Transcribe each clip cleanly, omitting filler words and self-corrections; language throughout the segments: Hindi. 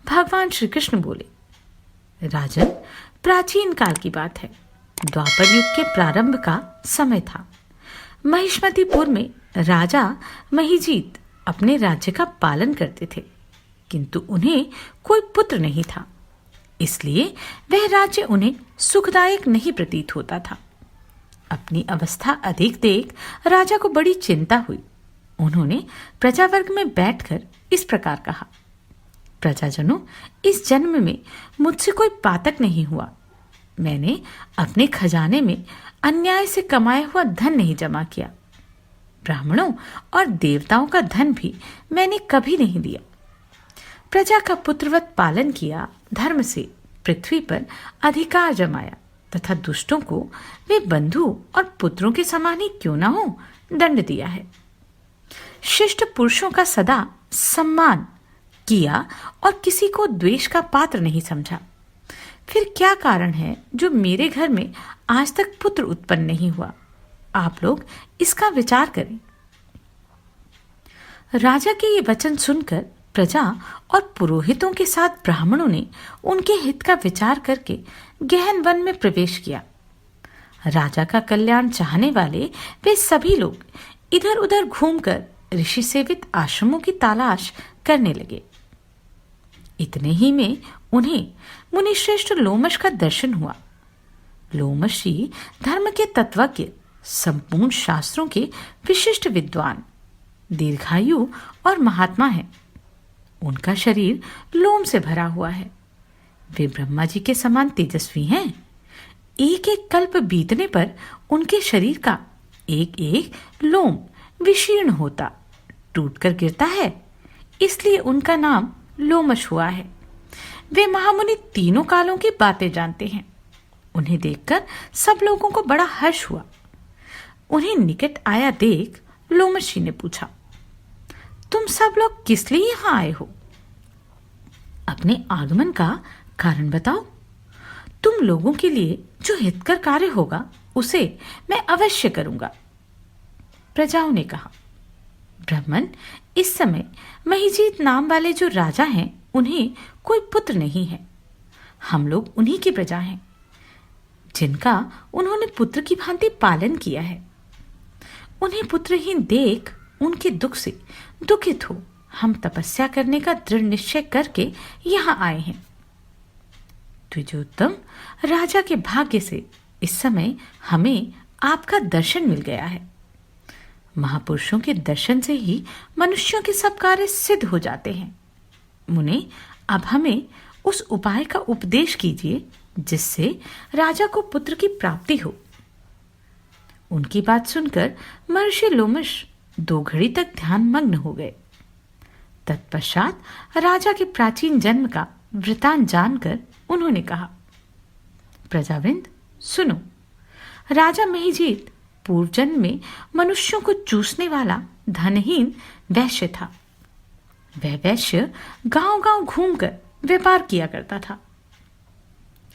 भगवान श्री कृष्ण बोले, राजन, प्राचीन काल की बात है। द्वापर युग के प्रारंभ का समय था। महिष्मतीपुर में राजा महिजीत अपने राज्य का पालन करते थे, किंतु उन्हें कोई पुत्र नहीं था। इसलिए वह राज्य उन्हें सुखदायक नहीं प्रतीत होता था। अपनी अवस्था अधिक देख राजा को बड़ी चिंता हुई। उन्होंने प्रजावर्ग में बैठकर इस प्रकार कहा, प्रजाजनों, इस जन्म में मुझसे कोई पातक नहीं हुआ। मैंने अपने खजाने में अन्याय से कमाया हुआ धन नहीं जमा किया। ब्राह्मणों और देवताओं का धन भी मैंने कभी नहीं दिया। प्रजा का पुत्रवत पालन किया, धर्म से पृथ्वी पर अधिकार जमाया तथा दुष्टों को वे बंधु और पुत्रों के समान ही क्यों ना हो दंड दिया है। शिष्ट पुरुषों का सदा सम्मान किया और किसी को द्वेष का पात्र नहीं समझा। फिर क्या कारण है जो मेरे घर में आज तक पुत्र उत्पन्न नहीं हुआ? आप लोग इसका विचार करें। राजा के ये वचन सुनकर प्रजा और पुरोहितों के साथ ब्राह्मणों ने उनके हित का विचार करके गहन वन में प्रवेश किया। राजा का कल्याण चाहने वाले वे सभी लोग इधर उधर घूमकर ऋषि सेवित आश्रमों की तलाश करने लगे। इतने ही में उन्हें मुनिश्रेष्ठ लोमश का दर्शन हुआ। लोमशी धर्म के तत्वज्ञ, संपूर्ण शास्त्रों के विशिष्ट विद्वान, दीर्घायु और महात्मा हैं। उनका शरीर लोम से भरा हुआ है। वे ब्रह्मा जी के समान तेजस्वी हैं। एक एक कल्प बीतने पर उनके शरीर का एक एक लोम विशीर्ण होता, टूटकर गिरता है। इसलिए उनका नाम लोमश हुआ है। वे महामुनि तीनों कालों की बातें जानते हैं। उन्हें देखकर सब लोगों को बड़ा हर्ष हुआ। उन्हें निकट आया देख लोमश जी ने पूछा, तुम सब लोग किस लिए यहां आए हो? अपने आगमन का कारण बताओ। तुम लोगों के लिए जो हितकर कार्य होगा उसे मैं अवश्य करूंगा। प्रजाओं ने कहा, ब्राह्मण, इस समय महिजीत नाम वाले जो राजा हैं उन्हें कोई पुत्र नहीं है। हम लोग उन्हीं की प्रजा हैं, जिनका उन्होंने पुत्र की भांति पालन किया है। उन्हें पुत्रहीन देख उनके दुख से दुखित हो हम तपस्या करने का दृढ़ निश्चय करके यहां आए हैं। द्विजोत्तम, राजा के भाग्य से इस समय हमें आपका दर्शन मिल गया है। महापुरुषों के दर्शन से ही मनुष्यों के सब कार्य सिद्ध हो जाते हैं। मुने, अब हमें उस उपाय का उपदेश कीजिए जिससे राजा को पुत्र की प्राप्ति हो। उनकी बात सुनकर महर्षि लोमश 2 घड़ी तक ध्यान मग्न हो गए। तत्पश्चात राजा के प्राचीन जन्म का वृतांत जानकर उन्होंने कहा, प्रजावृंद सुनो। राजा महिजीत पूर्व जन्म में मनुष्यों को चूसने वाला धनहीन वैश्य था। वह वैश्य गांव-गांव घूमकर व्यापार किया करता था।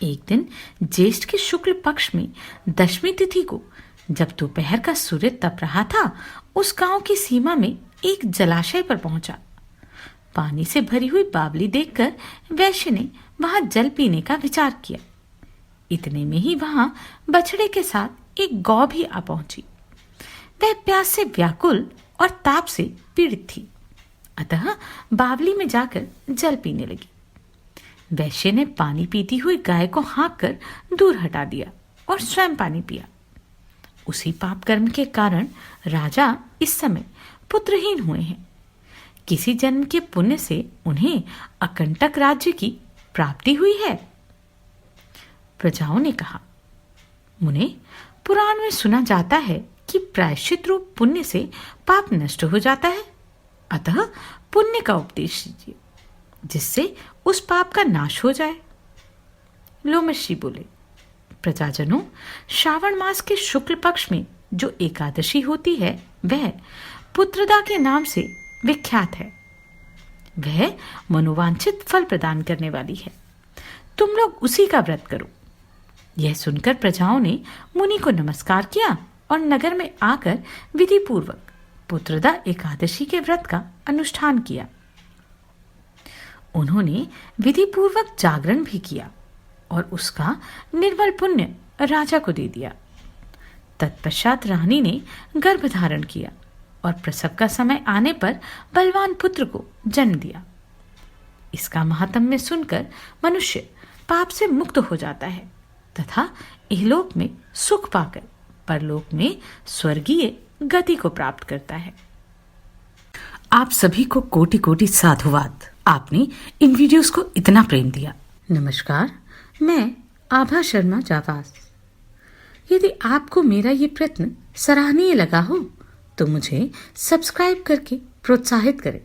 एक दिन ज्येष्ठ के शुक्ल पक्ष में 10वीं तिथि को जब दोपहर का सूर्य तप रहा था, उस गांव की सीमा में एक जलाशय पर पहुंचा। पानी से भरी हुई बावली देखकर वैश्य ने वहां जल पीने का विचार किया। इतने में ही वहां बछड़े के साथ एक गौ भी आ पहुंची। वह प्यास से व्याकुल और ताप से पीड़ित थी, अतः बावली में जाकर जल पीने लगी। वैश्य ने पानी पीती हुई गाय को हाँक कर दूर हटा दिया और स्वयं पानी पिया। उसी पाप कर्म के कारण राजा इस समय पुत्रहीन हुए हैं। किसी जन्म के पुण्य से उन्हें अकंटक राज्य की प्राप्ति हुई है। प्रजाओं ने कहा, मुने, पुराण में सुना जाता है कि प्रायश्चित रूप पुण्य से पाप नष्ट हो जाता है। अतः पुण्य का उपदेश दीजिए जिससे उस पाप का नाश हो जाए। लोमशी बोले, प्रजाजनों, श्रावण मास के शुक्ल पक्ष में जो एकादशी होती है वह पुत्रदा के नाम से विख्यात है। वह मनोवांछित फल प्रदान करने वाली है। तुम लोग उसी का व्रत करो। यह सुनकर प्रजाओं ने मुनि को नमस्कार किया और नगर में आकर विधि पूर्वक पुत्रदा एकादशी के व्रत का अनुष्ठान किया। उन्होंने विधि पूर्वक जागरण भी किया और उसका निर्मल पुण्य राजा को दे दिया। तत्पश्चात रानी ने गर्भ धारण किया और प्रसव का समय आने पर बलवान पुत्र को जन्म दिया। इसका महात्म्य सुनकर मनुष्य पाप से मुक्त हो जाता है तथा इहलोक में सुख पाकर परलोक में स्वर्गीय गति को प्राप्त करता है। आप सभी को कोटि कोटि साधुवाद। आपने इन वीडियोस को इतना प्रेम दिया। नमस्कार, मैं आभा शर्मा जावास। यदि आपको मेरा ये प्रयत्न सराहनीय लगा हो तो मुझे सब्सक्राइब करके प्रोत्साहित करें